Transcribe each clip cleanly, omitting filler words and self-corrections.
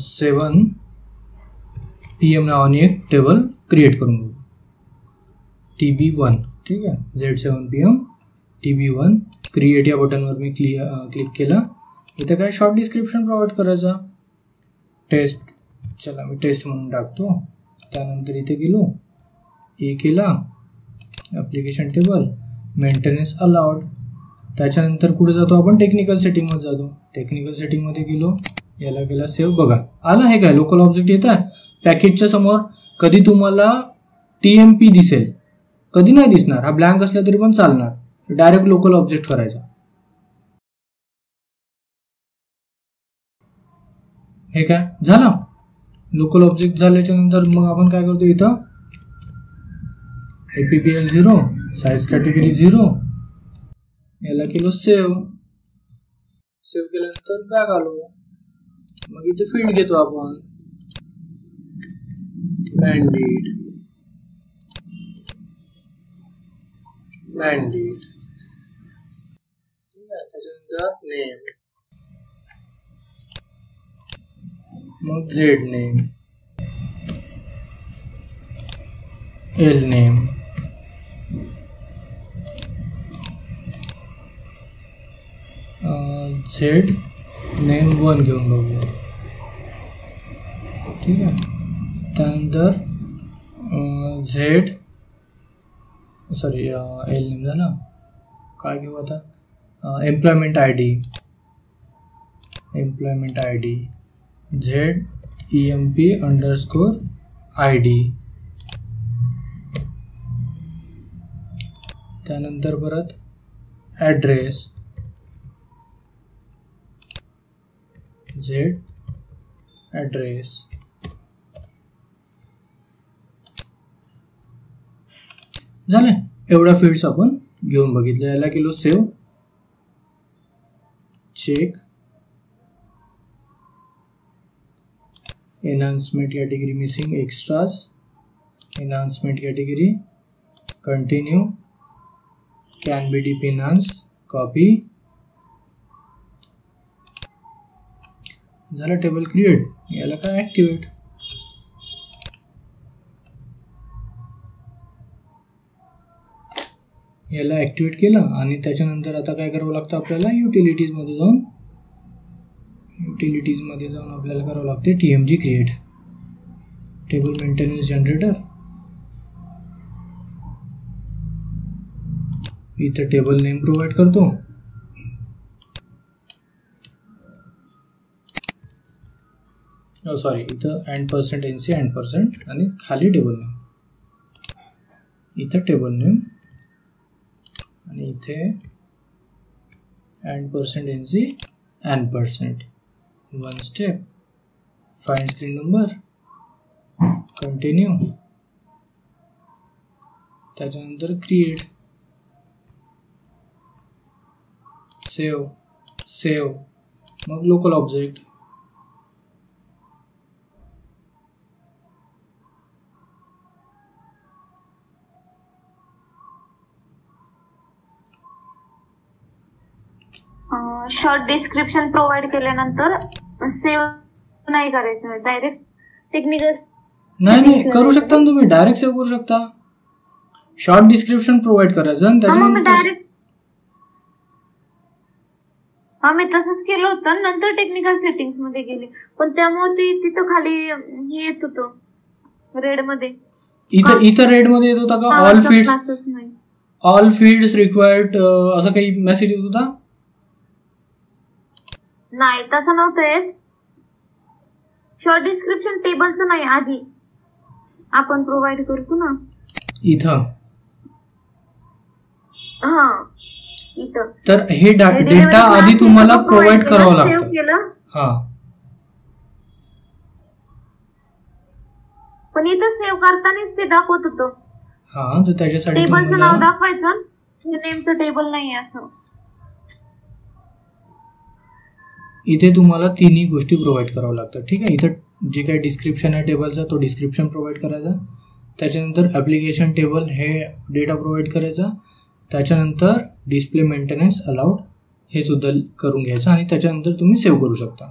7 PM नावाने एक table create करून घेऊ, TB1. ठीक आहे, Z7 PM TB1 क्रिएट या बटनवर मी क्लिक केलं. इथे काय शॉर्ट डिस्क्रिप्शन प्रोव्हाइड करायचा, टेस्ट. चला मी टेस्ट म्हणून टाकतो. त्यानंतर इथे गेलो, ए केला, ॲप्लिकेशन टेबल, मेंटेनन्स अलाउड. त्याच्यानंतर कुठे जातो आपण, टेक्निकल सेटिंगमध्ये जातो. टेक्निकल सेटिंगमध्ये गेलो, याला केला सेव्ह. बघा आलं हे काय लोकल ऑब्जेक्ट येत आहे. पॅकेजच्या समोर कधी तुम्हाला TMP दिसेल, कधी नाही दिसणार. हा ब्लँक असला तरी पण चालणार. डायरेक्ट लोकल ऑब्जेक्ट करायचा. हे काय झालं, लोकल ऑब्जेक्ट झाल्याच्या नंतर मग आपण काय करतो, इथं APPL 0, साईज कॅटेगरी 0, याला केलो सेव्ह. सेव्ह केल्यानंतर बॅक आलो. मग इथे फील्ड घेतो आपण, मॅन्डेट. ठीक आहे, त्याच्यानंतर नेम, मग Z name, L name, Z name 1 घेऊन बघू. ठीक आहे, त्यानंतर L नेम झाला. काय घेऊ आता, एम्प्लॉयमेंट आय डी ZEMP_ID. त्यानंतर परत ॲड्रेस, Z ॲड्रेस. झाले, एवढ्या फील्ड्स आपण घेऊन बघितलं. याला केलो save, check. Enhancement category missing, extras, enhancement category, continue, can be deep enhance, copy. झालं टेबल क्रिएट. याला काय ॲक्टिवेट. याला ॲक्टिवेट केलं आणि त्याच्यानंतर आता काय करावं लागतं आपल्याला, युटिलिटीजमध्ये जाऊन आपल्याला करावं लागते TMG create, table maintenance generator. इथं टेबल नेम प्रोव्हाइड करतो. इथं %NC %, आणि खाली टेबल नेम. इथं टेबल नेम आणि इथे %NC %. 1 step, find screen number, continue. त्याच्यानंतर क्रिएट, सेव्ह, मग local object. Short description provide केल्यानंतर सेव्ह नाही करायचं, डायरेक्ट टेक्निकल. नाही करू शकता ना तुम्ही, डायरेक्ट सेव्ह करू शकता. शॉर्ट डिस्क्रिप्शन प्रोव्हाइड करायचं आणि त्याच्यानंतर डायरेक्ट. मी तसंच केलं होतं. नंतर टेक्निकल सेटिंग्स मध्ये गेले, पण त्यामुळे तिथं खाली हे येत होतं रेड मध्ये. इथं रेड मध्ये येत होता का, ऑल फील्ड्स रिक्वायर्ड असं काही मेसेज येत होता? नाही, तसं नव्हतं येत. शॉर्ट डिस्क्रिप्शन टेबलचं नाही, आधी आपण प्रोव्हाइड करतो ना इथं. हा, इथं. तर हे डेटा आधी तुम्हाला प्रोव्हाइड करावं लागतं. सेव्ह केलं. हा, पण इथं सेव्ह करतानाच ते दाखवत होतं. हा, तर त्याच्यासाठी टेबलचं नाव दाखवायचं, नेमचं टेबल नाही असं. इथे तुम्हाला तिन्ही गोष्टी प्रोव्हाइड करावं लागतात. ठीक आहे, इथं जे काही डिस्क्रिप्शन आहे टेबलचा तो डिस्क्रिप्शन प्रोव्हाइड करायचा. त्याच्यानंतर ॲप्लिकेशन टेबल हे डेटा प्रोव्हाइड करायचा. त्याच्यानंतर डिस्प्ले मेंटेनन्स अलाउड हे सुद्धा करून घ्यायचं आणि त्याच्यानंतर तुम्ही सेव्ह करू शकता.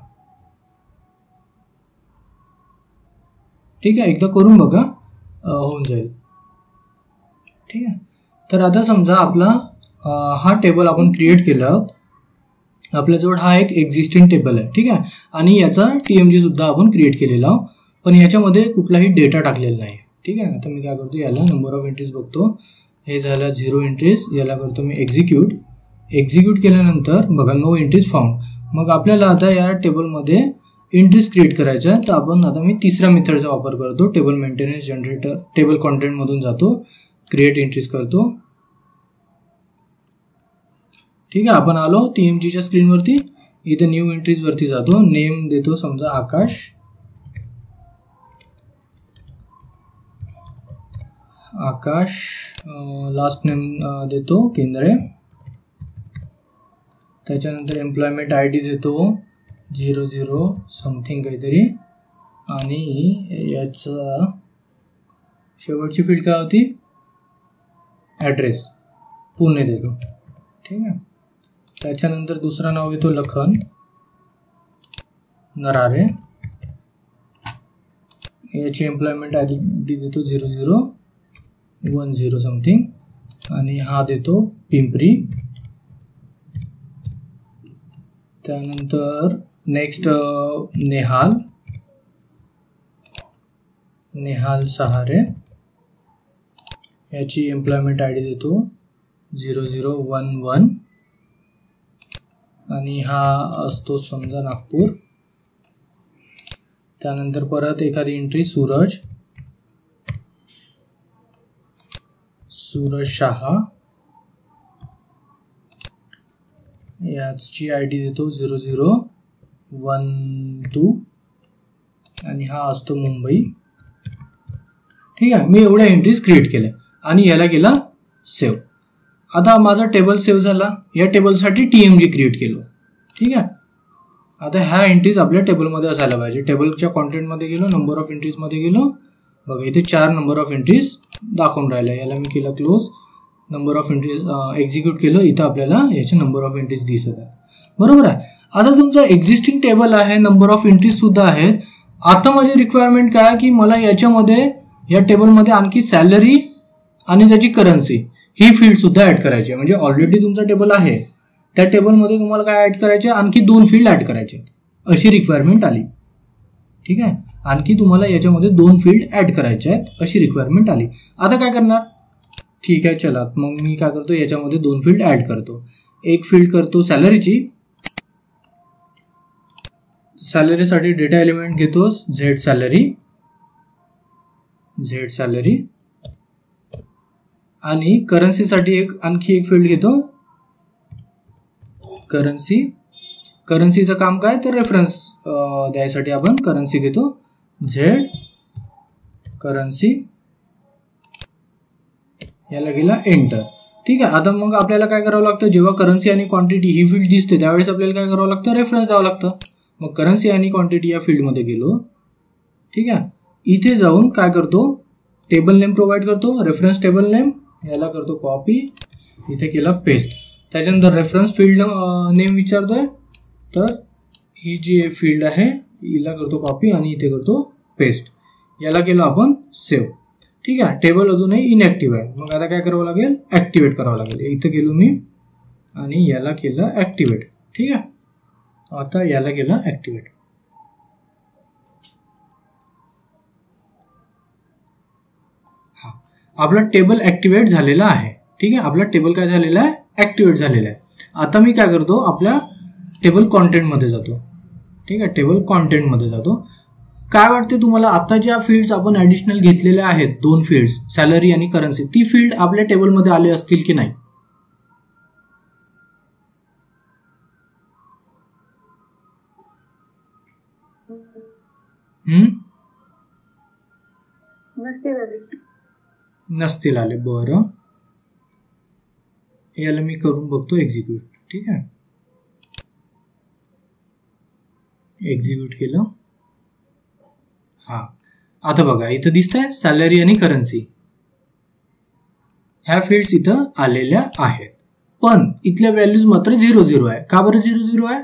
ठीक आहे, एकदा करून बघा, होऊन जाईल. ठीक आहे. तर आता समजा आपला हा टेबल आपण क्रिएट केला आहोत. आपल्याजवळ हा एक एक्झिस्टिंग टेबल आहे. ठीक आहे, आणि याचा TMG सुद्धा आपण क्रिएट केलेला आहोत, पण याच्यामध्ये कुठलाही डेटा टाकलेला नाही. ठीक आहे. आता मी काय करतो, याला नंबर ऑफ एंट्रीज बघतो. हे झालं 0 एंट्रीज. याला करतो मी एक्झिक्यूट केल्यानंतर बघा नो एंट्रीज फाउंड. मग आपल्याला आता या टेबलमध्ये एंट्रीज क्रिएट करायच्या. तर आपण आता मी तिसऱ्या मेथडचा वापर करतो. टेबल मेंटेनन्स जनरेटर, टेबल कॉन्टेंटमधून जातो, क्रिएट एंट्रीज करतो. ठीक आहे, आपण आलो TMGच्या स्क्रीनवरती. इथे न्यू एंट्रीज वरती जातो. नेम देतो समजा आकाश, लास्ट नेम देतो केंद्रे. त्याच्यानंतर एम्प्लॉयमेंट ID देतो 00 समथिंग काहीतरी, आणि याचा शेवटची फील्ड काय होती, ॲड्रेस पुणे देतो. ठीक आहे. त्याच्यानंतर दुसरं नाव येतो लखन नरारे. याची एम्प्लॉयमेंट ID देतो 0010 समथिंग, आणि हा देतो पिंपरी. त्यानंतर नेक्स्ट नेहाल सहारे. याची एम्प्लॉयमेंट ID देतो 0011, आणि हा असतो समजा नागपूर. त्यानंतर परत एखादी एंट्री सूरज शहा. याची ID देतो 0012, आणि हा असतो मुंबई. ठीक आहे, मी एवढ्या एंट्रीज क्रिएट केल्या आणि याला केला सेव्ह. आता माझा टेबल सेव्ह झाला. या टेबलसाठी TMG क्रिएट केलं. ठीक आहे. आता ह्या एंट्रीज आपल्या टेबलमध्ये असायला पाहिजे. टेबलच्या कॉन्टेंटमध्ये गेलो, नंबर ऑफ एंट्रीजमध्ये गेलो. बघा इथे 4 नंबर ऑफ एंट्रीज दाखवून राहिल्या. याला मी केलं close. Number of entries execute केलं. इथं आपल्याला याचे नंबर ऑफ एंट्रीज दिसत आहेत. बरोबर आहे. आता तुमचा एक्झिस्टिंग टेबल आहे, नंबर ऑफ एंट्रीज सुद्धा आहेत. आता माझी रिक्वायरमेंट काय की मला याच्यामध्ये या टेबलमध्ये आणखी सॅलरी आणि त्याची करन्सी ही फील्ड सुद्धा ऍड करायची आहे. म्हणजे ऑलरेडी तुमचा टेबल आहे, त्या टेबलमध्ये तुम्हाला काय ऍड करायचे, आणखी 2 फील्ड ऍड करायचे अशी रिक्वायरमेंट आली. ठीक आहे, आणखी तुम्हाला याच्यामध्ये 2 फील्ड ऍड करायचे आहेत अशी रिक्वायरमेंट आली. आता काय करणार, ठीक आहे चला मग मी काय करतो, याच्यामध्ये 2 फील्ड ऍड करतो. एक फील्ड करतो सॅलरीची. सॅलरीसाठी डेटा एलिमेंट घेतो झेड सॅलरी, आणि करन्सीसाठी आणखी एक फील्ड घेतो करन्सीचं काम काय तर रेफरन्स द्यायसाठी आपण करन्सी घेतो झेड करन्सी. याला गेला एंटर. ठीक आहे. आता मग आपल्याला काय करावं लागतं, जेव्हा करन्सी आणि क्वांटिटी ही फील्ड दिसते त्यावेळेस आपल्याला काय करावं लागतं, रेफरन्स द्यावं लागतं. मग करन्सी आणि क्वांटिटी या फील्डमध्ये गेलो. ठीक आहे. इथे जाऊन काय करतो, टेबल नेम प्रोव्हाइड करतो, रेफरन्स टेबल नेम. याला करतो कॉपी, इथे केला पेस्ट. त्याच्यानंतर रेफरन्स फील्ड नेम विचारतोय, तर ही जी फील्ड आहे हिला करतो कॉपी आणि इथे करतो पेस्ट. याला केलं आपण सेव्ह. ठीक आहे. टेबल अजूनही इनएक्टिव्ह आहे. मग आता काय करावं लागेल, ऍक्टिव्हेट करावं लागेल. इथं गेलो मी आणि याला केलं ऍक्टिव्हेट. ठीक आहे. आता याला केलं ऍक्टिव्हेट. हा, आपला टेबल ऍक्टिव्हेट झालेला आहे. ठीक आहे. आपला टेबल काय झालेला आहे, ऍक्टिव्हेट झालेला आहे. आता मी काय करतो, आपल्या टेबल कॉन्टेंट मध्ये जातो. ठीक आहे. टेबल कॉन्टेंट मध्ये जातो. काय वाटते तुम्हाला, आता ज्या फील्ड्स आपण ऍडिशनल घेतलेल्या आहेत, 2 फील्ड्स सॅलरी आणि करन्सी, ती फील्ड आपल्या टेबलमध्ये आले असतील की नाही? नसतील आले. बरं, याला मी करून बघतो एक्झिक्यूट. ठीक आहे. एक्झिक्यूट केलं. हा, आता बघा इथं दिसतंय सॅलरी आणि करन्सी, ह्या फील्ड्स इथं आलेल्या आहेत. पण इथल्या व्हॅल्यूज मात्र 00 आहे. का बरं 00 आहे?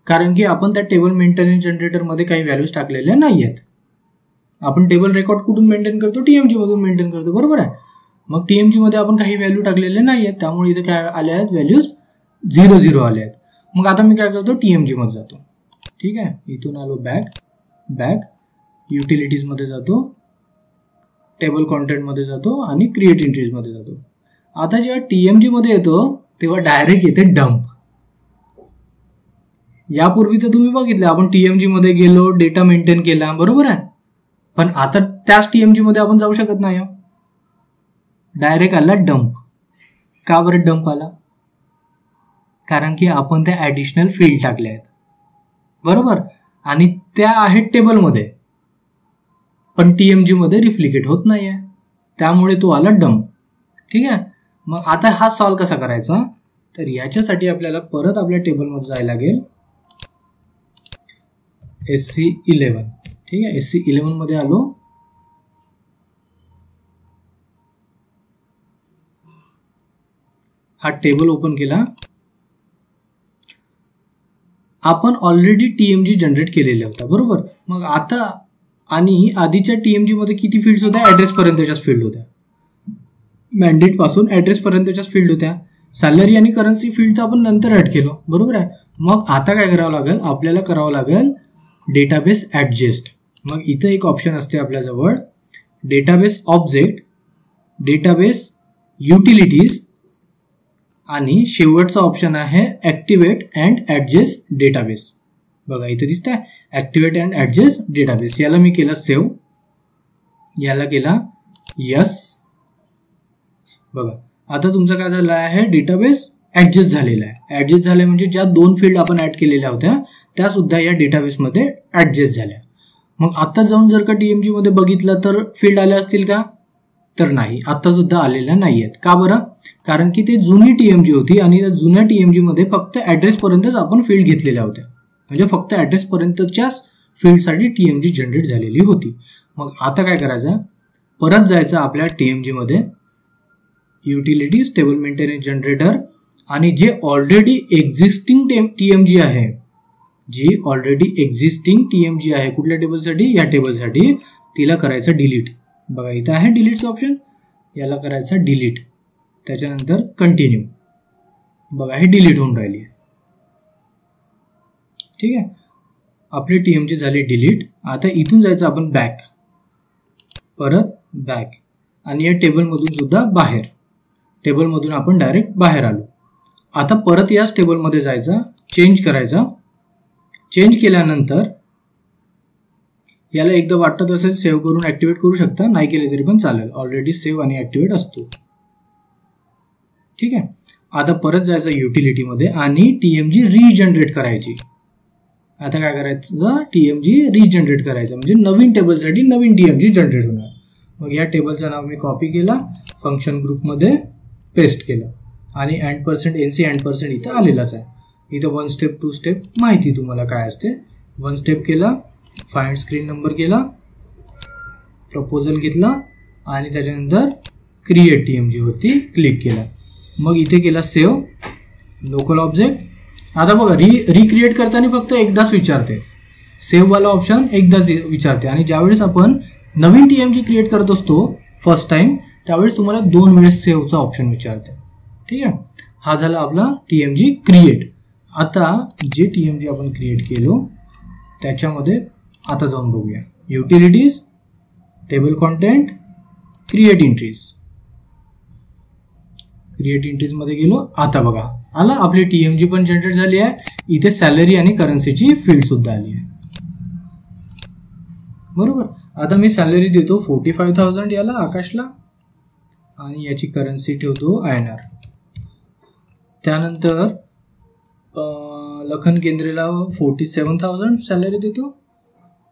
कारण की आपण त्या टेबल मेंटेनन्स जनरेटर मध्ये काही व्हॅल्यूज टाकलेल्या नाही आहेत. आपण टेबल रेकॉर्ड कुठून मेंटेन करतो, TMG मधून मेंटेन करतो, बरोबर आहे. मग TMG मध्ये आपण काही व्हॅल्यू टाकलेले नाही आहेत, त्यामुळे इथे काय आले आहेत, व्हॅल्यूज 0 0 आले आहेत. मग आता मी काय करतो, TMG मध्ये जातो. ठीक आहे, इथून आलो बॅक युटिलिटीज मध्ये जातो, टेबल कॉन्टेंट मध्ये जातो आणि क्रिएट एंट्रीज मध्ये जातो. आता जेव्हा TMG मध्ये येतो तेव्हा डायरेक्ट येते डंप. यापूर्वी तर तुम्ही बघितलं आपण TMG मध्ये गेलो, डेटा मेंटेन केला, बरोबर आहे. पण आता त्याच TMG मध्ये आपण जाऊ शकत नाही, डायरेक्ट आला डंप. का बरं डंप आला? कारण की आपण त्या ऍडिशनल फील्ड टाकल्या आहेत, बरोबर, आणि त्या आहेत टेबलमध्ये, पण TMG मध्ये रिफ्लिकेट होत नाहीये, त्यामुळे तो आला डंप. ठीक आहे. मग आता हा सॉल्व कसा करायचा, तर याच्यासाठी आपल्याला परत आपल्या टेबलमध्ये जायला लागेल, SC11. ठीक आहे, SC11 मध्ये आलो. हा टेबल ओपन केला. आपण ऑलरेडी TMG जनरेट केलेला होता, बरोबर. मग आता आणि आधीच्या TMG मध्ये किती फील्ड्स होत्या, ऍड्रेस पर्यंतच्याच फील्ड होत्या, मॅन्डेट पासून ऍड्रेस पर्यंतच्याच फील्ड होत्या. सॅलरी आणि करन्सी फील्ड तर आपण नंतर ऍड केलो, बरोबर आहे. मग आता काय करावं लागेल, आपल्याला करावं लागेल डेटाबेस ऍडजस्ट. मग इथं एक ऑप्शन असते आपल्याजवळ, डेटाबेस ऑब्जेक्ट, डेटाबेस युटिलिटीज, आणि शेवटचा ऑप्शन आहे ऍक्टिव्हेट अँड ऍडजस्ट डेटाबेस. बघा इथे दिसतंय ऍक्टिव्हेट अँड ऍडजस्ट डेटाबेस. याला मी केला सेव्ह, याला केला यस. बघा आता तुमचं काय झालं आहे, डेटाबेस ऍडजस्ट झालेला आहे. ऍडजस्ट झाले म्हणजे ज्या 2 फील्ड आपण ऍड केलेल्या होत्या त्या सुद्धा या डेटाबेसमध्ये ऍडजस्ट झाल्या. मग आता जाऊन जर का TMG मध्ये बघितलं तर फील्ड आल्या असतील का, तर नाही, आता सुद्धा आलेल्या नाही आहेत. का बरं? कारण की ते जुनी TMG होती आणि त्या जुन्या TMG मध्ये फक्त ऍड्रेस पर्यंतच आपण फील्ड घेतलेल्या होत्या, म्हणजे फक्त ऍड्रेस पर्यंतच्याच फील्डसाठी TMG जनरेट झालेली होती. मग आता काय करायचं, परत जायचं आपल्या TMG मध्ये, युटिलिटीज, टेबल मेंटेनन्स जनरेटर, आणि जे ऑलरेडी एक्झिस्टिंग TMG आहे, जी ऑलरेडी एक्झिस्टिंग TMG आहे, कुठल्या टेबलसाठी, या टेबलसाठी, तिला करायचं डिलीट. बघा इथं आहे डिलीटचं ऑप्शन, याला करायचं डिलीट. त्याच्यानंतर कंटिन्यू. बघा हे डिलीट होऊन राहिली आहे. ठीक आहे, आपली TMG झाली डिलीट. आता इथून जायचं आपण बॅक, परत बॅक, आणि या टेबलमधून सुद्धा बाहेर, टेबलमधून आपण डायरेक्ट बाहेर आलो. आता परत याच टेबलमध्ये जायचं, चेंज करायचा. चेंज केल्यानंतर याला एकदा वाटत असेल सेव्ह करून ऍक्टिव्हेट करू शकता, नाही केले तरी पण चालेल, ऑलरेडी सेव्ह आणि ऍक्टिव्हेट असतो. ठीक आहे. आता परत जायचं युटिलिटीमध्ये आणि TMG रिजनरेट करायची. आता काय करायचं, TMG रिजनरेट करायचं, म्हणजे नवीन टेबलसाठी नवीन TMG जनरेट होणार. मग या टेबलचं नाव मी कॉपी केला, फंक्शन ग्रुपमध्ये पेस्ट केलं, आणि %NC %, इथं आलेलाच आहे. इथं 1 स्टेप 2 स्टेप माहिती तुम्हाला काय असते. 1 स्टेप केला, फाइंड स्क्रीन नंबर केला, प्रपोजल घेतला, आणि त्याच्यानंतर क्रिएट TMG वरती क्लिक केला. मग इथे केला सेव्ह, लोकल ऑब्जेक्ट. आता बघा रिक्रिएट करताना फक्त एकदाच विचारते, सेव्ह वाला ऑप्शन एकदाच विचारते, आणि ज्यावेळेस आपण नवीन TMG क्रिएट करत असतो फर्स्ट टाइम, त्यावेळेस तुम्हाला 2 वेळेस सेव्हचा ऑप्शन विचारते. ठीक आहे, हा झाला आपला TMG क्रिएट. आता जे TMG आपण क्रिएट केलो त्याच्यामध्ये आता जाऊन बघूया, utilities, table content, create entries. Create entries मध्ये गेलो. आता बघा आला, आपली TMG पण जनरेट झाली आहे. इथे सॅलरी आणि करन्सीची फील्ड सुद्धा आली आहे, बरोबर. आता मी सॅलरी देतो 45,000 याला, आकाशला, आणि याची करन्सी ठेवतो INR. त्यानंतर लखन केंद्रेला 47,000 सॅलरी देतो,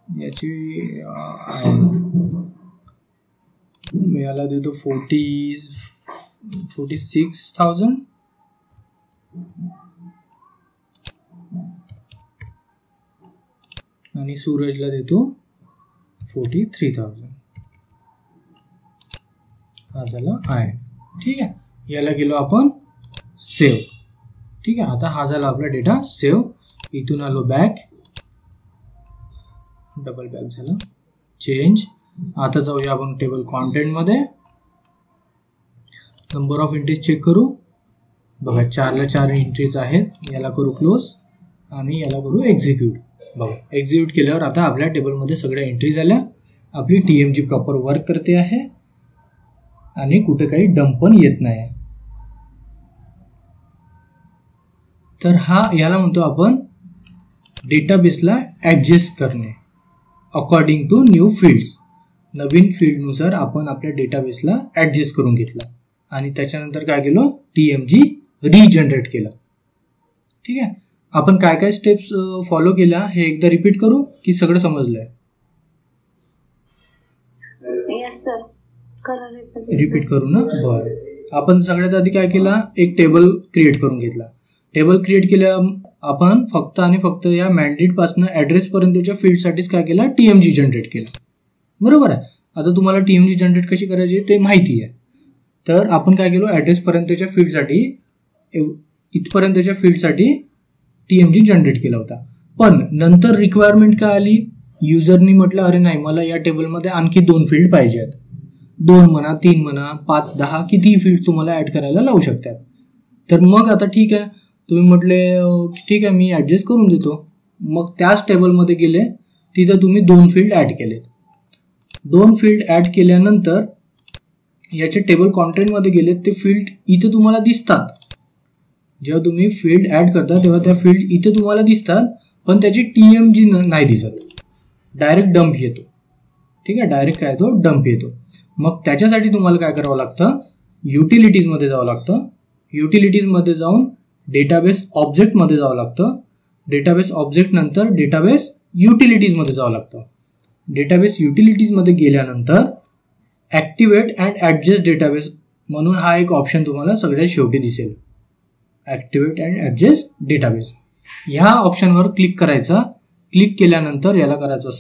याची याला देतो 46,000. आणि सूरजला देतो 43,000. हा झाला आहे. ठीक आहे, याला गेलो आपण सेव्ह. ठीक आहे, आता हा झाला आपला डेटा सेव्ह. इथून आलो बॅक, डबल बॅक झाला, चेंज, आता जाऊया आपण टेबल कॉन्टेंटमध्ये. नंबर ऑफ एंट्रीज चेक करू. बघा 4ला 4 एंट्रीज आहेत. याला करू क्लोज आणि याला करू एक्झिक्यूट. बघा एक्झिक्यूट केल्यावर आता आपल्या टेबलमध्ये सगळ्या एंट्रीज आल्या. आपली TMG प्रॉपर वर्क करते आहे आणि कुठे काही डंप पण येत नाही. तर याला म्हणतो आपण डेटाबेसला ॲडजस्ट करणे अकॉर्डिंग टू न्यू फील्ड्स. नवीन फील्डनुसार आपण आपल्या डेटाबेसला ॲडजस्ट करून घेतला आणि त्याच्यानंतर काय केलं, TMG रिजनरेट केलं. ठीक आहे. आपण काय काय स्टेप्स फॉलो केल्या हे एकदा रिपीट करू की सगळं समजलंय? रिपीट करू ना. बरं. आपण सगळ्यात आधी काय केला, एक टेबल क्रिएट करून घेतला. टेबल क्रिएट केल्या आपण फक्त आणि फक्त या मॅन्डेट पासून ऍड्रेस पर्यंतच्या फील्डसाठीच काय केला, TMG जनरेट केला. बरोबर आहे. आता तुम्हाला TMG जनरेट कशी करायची ते माहिती आहे. तर आपण काय केलं, ऍड्रेस पर्यंतच्या फील्डसाठी इथपर्यंतच्या फील्डसाठी TMG जनरेट केला होता. पण नंतर रिक्वायरमेंट काय आली, युजरनी म्हटलं अरे नाही मला या टेबलमध्ये आणखी 2 फील्ड पाहिजेत. 2 म्हणा, 3 म्हणा, 5, 10 कितीही फील्ड तुम्हाला ऍड करायला लावू शकतात. तर मग आता ठीक आहे, तुम्ही म्हटले ठीक आहे मी ऍडजस्ट करून देतो. मग त्याच टेबलमध्ये गेले, तिथं तुम्ही 2 फील्ड ऍड केलेत. 2 फील्ड ऍड केल्यानंतर याच्या टेबल कॉन्टेंटमध्ये गेलेत, ते फील्ड इथं तुम्हाला दिसतात. जेव्हा तुम्ही फील्ड ऍड करता तेव्हा त्या फील्ड इथे तुम्हाला दिसतात, पण त्याची TMG नाही दिसत. डायरेक्ट डंप येतो. ठीक आहे, डायरेक्ट काय येतो, डंप येतो. मग त्याच्यासाठी तुम्हाला काय करावं लागतं, युटिलिटीजमध्ये जावं लागतं. युटिलिटीजमध्ये जाऊन डेटाबेस ऑब्जेक्टमध्ये जावं लागतं. डेटाबेस ऑब्जेक्ट नंतर डेटाबेस युटिलिटीजमध्ये जावं लागतं. डेटाबेस युटिलिटीजमध्ये गेल्यानंतर ॲक्टिवेट अँड ॲडजस्ट डेटाबेस म्हणून हा एक ऑप्शन तुम्हाला सगळ्यात शेवटी दिसेल. ॲक्टिवेट अँड ॲडजस्ट डेटाबेस ह्या ऑप्शनवर क्लिक करायचा. क्लिक केल्यानंतर याला करायचं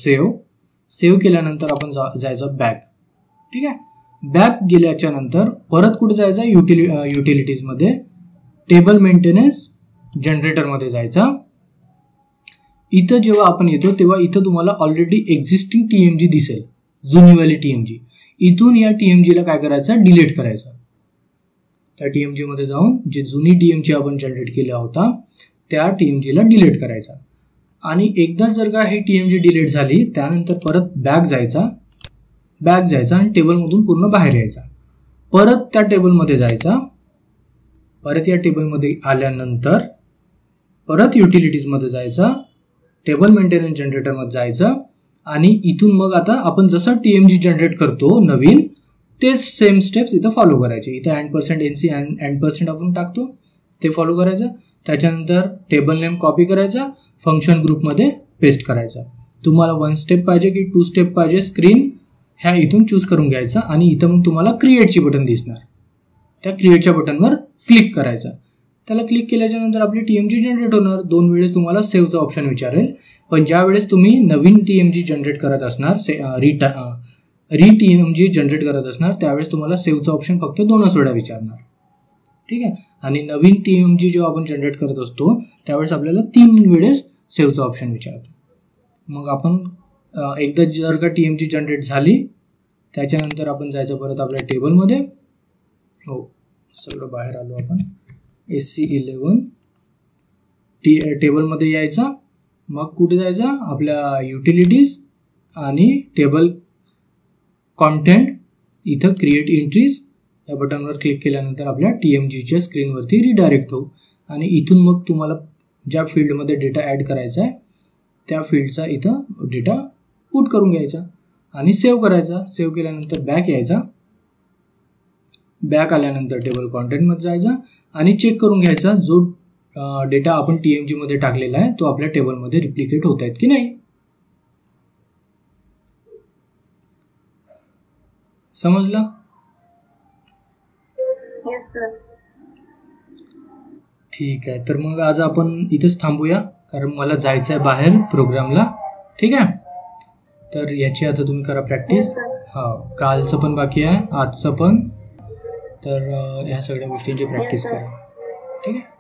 सेव्ह केल्यानंतर आपण जायचं बॅक. ठीक आहे. बॅक गेल्याच्या नंतर परत कुठे जायचं, युटिलिटीजमध्ये टेबल मेंटेनन्स जनरेटरमध्ये जायचा. इथं जेव्हा आपण येतो तेव्हा इथं तुम्हाला ऑलरेडी एक्झिस्टिंग TMG दिसेल, जुनीवाली TMG. इथून या TMG ला काय करायचं, डिलीट करायचं. त्या TMG मध्ये जाऊन जे जुनी TMG आपण जनरेट केला होता त्या TMG ला डिलीट करायचा. आणि एकदा जर का ही TMG डिलीट झाली त्यानंतर परत बॅक जायचा आणि टेबलमधून पूर्ण बाहेर यायचा. परत त्या टेबलमध्ये जायचा. परत या टेबलमध्ये आल्यानंतर परत युटिलिटीजमध्ये जायचा, टेबल मेंटेनन्स जनरेटरमध्ये जायचं आणि इथून मग आता आपण जसं TMG जनरेट करतो नवीन तेच सेम स्टेप्स इथं फॉलो करायचे. इथं %NC %% आपण टाकतो ते फॉलो करायचं. त्याच्यानंतर टेबल नेम कॉपी करायचा, फंक्शन ग्रुपमध्ये पेस्ट करायचा. तुम्हाला 1 स्टेप पाहिजे की 2 स्टेप पाहिजे, स्क्रीन ह्या इथून चूज करून घ्यायचा आणि इथं मग तुम्हाला क्रिएटची बटन दिसणार. त्या क्रिएटच्या बटनवर क्लिक करायचं. त्याला क्लिक केल्याच्या नंतर आपली TMG जनरेट होणार. 2 वेळेस तुम्हाला सेव्हचं ऑप्शन विचारेल, पण ज्या वेळेस तुम्ही नवीन TMG जनरेट करत असणार, TMG जनरेट करत असणार त्यावेळेस तुम्हाला सेव्हचं ऑप्शन फक्त 2च वेळा विचारणार. ठीक आहे. आणि नवीन TMG जेव्हा आपण जनरेट करत असतो त्यावेळेस आपल्याला 3 वेळेस सेव्हचं ऑप्शन विचारतो. मग आपण एकदा जर का TMG जनरेट झाली त्याच्यानंतर आपण जायचं परत आपल्या टेबलमध्ये. हो सगळं बाहेर आलो आपण. SC11 टेबलमध्ये यायचा. मग कुठे जायचं, आपल्या युटिलिटीज आणि टेबल कॉन्टेंट, इथं क्रिएट एंट्रीज या बटनवर क्लिक केल्यानंतर आपल्या TMGच्या स्क्रीनवरती रिडायरेक्ट होऊ आणि इथून मग तुम्हाला ज्या फील्डमध्ये डेटा ॲड करायचा आहे त्या फील्डचा इथं डेटा पुट करून घ्यायचा आणि सेव्ह करायचा. सेव्ह केल्यानंतर बॅक यायचा. बॅक आल्यानंतर टेबल कॉन्टेंटमध्ये जायचा आणि चेक करून घ्यायचा जो डेटा आपण TMG मध्ये टाकलेला आहे तो आपल्या टेबलमध्ये रिप्लिकेट होत आहेत की नाही. समजलं? Yes, sir. ठीक आहे. तर मग आज आपण इथेच थांबूया कारण मला जायचं आहे बाहेर प्रोग्रामला. ठीक आहे. तर याची आता तुम्ही करा प्रॅक्टिस. Yes, sir. हा कालचं पण बाकी आहे, आजचं पण. तर ह्या सगळ्या गोष्टींची प्रॅक्टिस Yes, sir. करा. ठीक आहे.